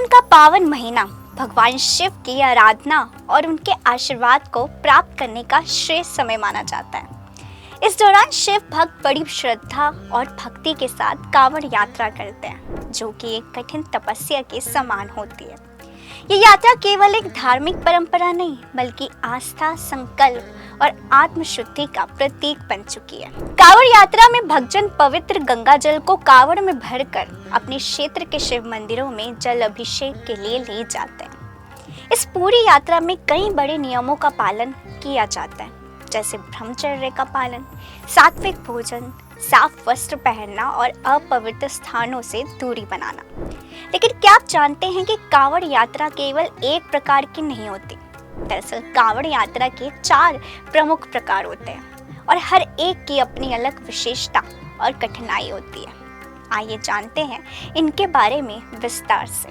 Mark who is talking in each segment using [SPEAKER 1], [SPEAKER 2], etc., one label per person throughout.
[SPEAKER 1] सावन का पावन महीना भगवान शिव की आराधना और उनके आशीर्वाद को प्राप्त करने का श्रेष्ठ समय माना जाता है। इस दौरान शिव भक्त बड़ी श्रद्धा और भक्ति के साथ कांवड़ यात्रा करते हैं, जो कि एक कठिन तपस्या के समान होती है। ये यात्रा केवल एक धार्मिक परंपरा नहीं, बल्कि आस्था, संकल्प और आत्मशुद्धि का प्रतीक बन चुकी है। कांवड़ यात्रा में भक्तजन पवित्र गंगा जल को कांवड़ में भरकर अपने क्षेत्र के शिव मंदिरों में जल अभिषेक के लिए ले जाते हैं। इस पूरी यात्रा में कई बड़े नियमों का पालन किया जाता है, जैसे ब्रह्मचर्य का पालन, सात्विक भोजन, साफ वस्त्र पहनना और अपवित्र स्थानों से दूरी बनाना। लेकिन क्या आप जानते हैं कि कांवड़ यात्रा केवल एक प्रकार की नहीं होती। दरअसल कांवड़ यात्रा के 4 प्रमुख प्रकार होते हैं और हर एक की अपनी अलग विशेषता और कठिनाई होती है। आइए जानते हैं इनके बारे में विस्तार से।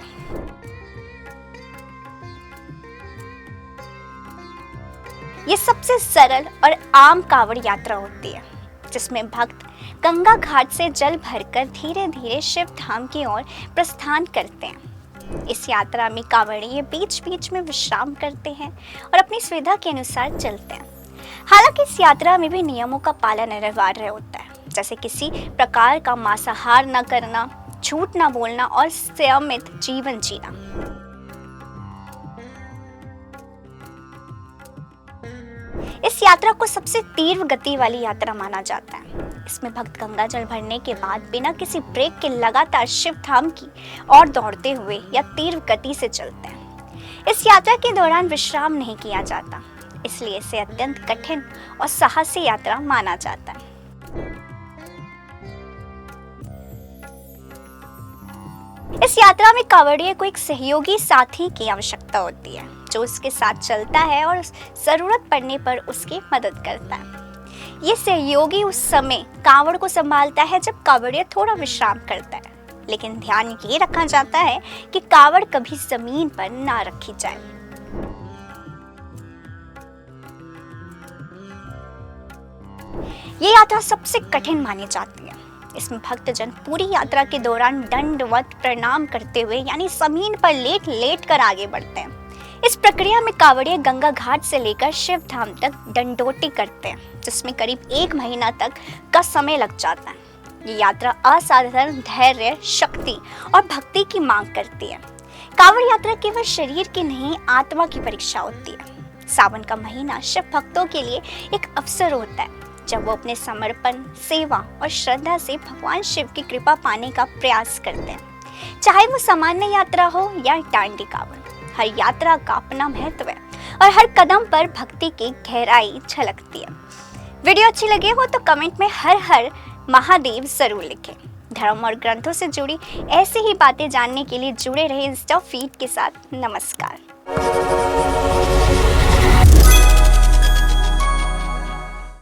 [SPEAKER 1] ये सबसे सरल और आम कांवड़ यात्रा होती है, जिसमें भक्त गंगा घाट से जल भरकर धीरे धीरे शिव धाम की ओर प्रस्थान करते हैं। इस यात्रा में कांवड़िये बीच बीच में विश्राम करते हैं और अपनी सुविधा के अनुसार चलते हैं। हालांकि इस यात्रा में भी नियमों का पालन अनिवार्य होता है, जैसे किसी प्रकार का मांसाहार न करना, झूठ न बोलना और संयमित जीवन जीना। इस यात्रा को सबसे तीव्र गति वाली यात्रा माना जाता है। इसमें भक्त गंगा जल भरने के बाद बिना किसी ब्रेक के लगातार शिव धाम की ओर दौड़ते हुए या तीव्र गति से चलते हैं। इस यात्रा के दौरान विश्राम नहीं किया जाता, इसलिए इसे अत्यंत कठिन और साहसी यात्रा माना जाता है। इस यात्रा में कांवड़िये को एक सहयोगी साथी की आवश्यकता होती है, जो उसके साथ चलता है और जरूरत पड़ने पर उसकी मदद करता है। ये सहयोगी उस समय कांवड़ को संभालता है जब कांवड़िया थोड़ा विश्राम करता है, लेकिन ध्यान ये रखा जाता है कि कांवड़ कभी जमीन पर ना रखी जाए। ये यात्रा सबसे कठिन मानी जाती है। इसमें भक्तजन पूरी यात्रा के दौरान दंडवत प्रणाम करते हुए, यानी जमीन पर लेट लेट कर आगे बढ़ते हैं। इस प्रक्रिया में कांवड़िये गंगा घाट से लेकर शिव धाम तक दंडोती करते हैं, जिसमें करीब 1 महीना तक का समय लग जाता है। ये यात्रा असाधारण धैर्य, शक्ति और भक्ति की मांग करती है। कांवड़ यात्रा केवल शरीर की नहीं, आत्मा की परीक्षा होती है। सावन का महीना शिव भक्तों के लिए एक अवसर होता है, जब वो अपने समर्पण, सेवा और श्रद्धा से भगवान शिव की कृपा पाने का प्रयास करते हैं। चाहे वो सामान्य यात्रा हो या डांडी कांवड़, हर यात्रा का अपना महत्व है और हर कदम पर भक्ति की गहराई झलकती है। वीडियो अच्छी लगे हो तो कमेंट में हर हर महादेव जरूर लिखें। धर्म और ग्रंथों से जुड़ी ऐसी ही बातें जानने के लिए जुड़े रहे इंस्टा फीड के साथ। नमस्कार।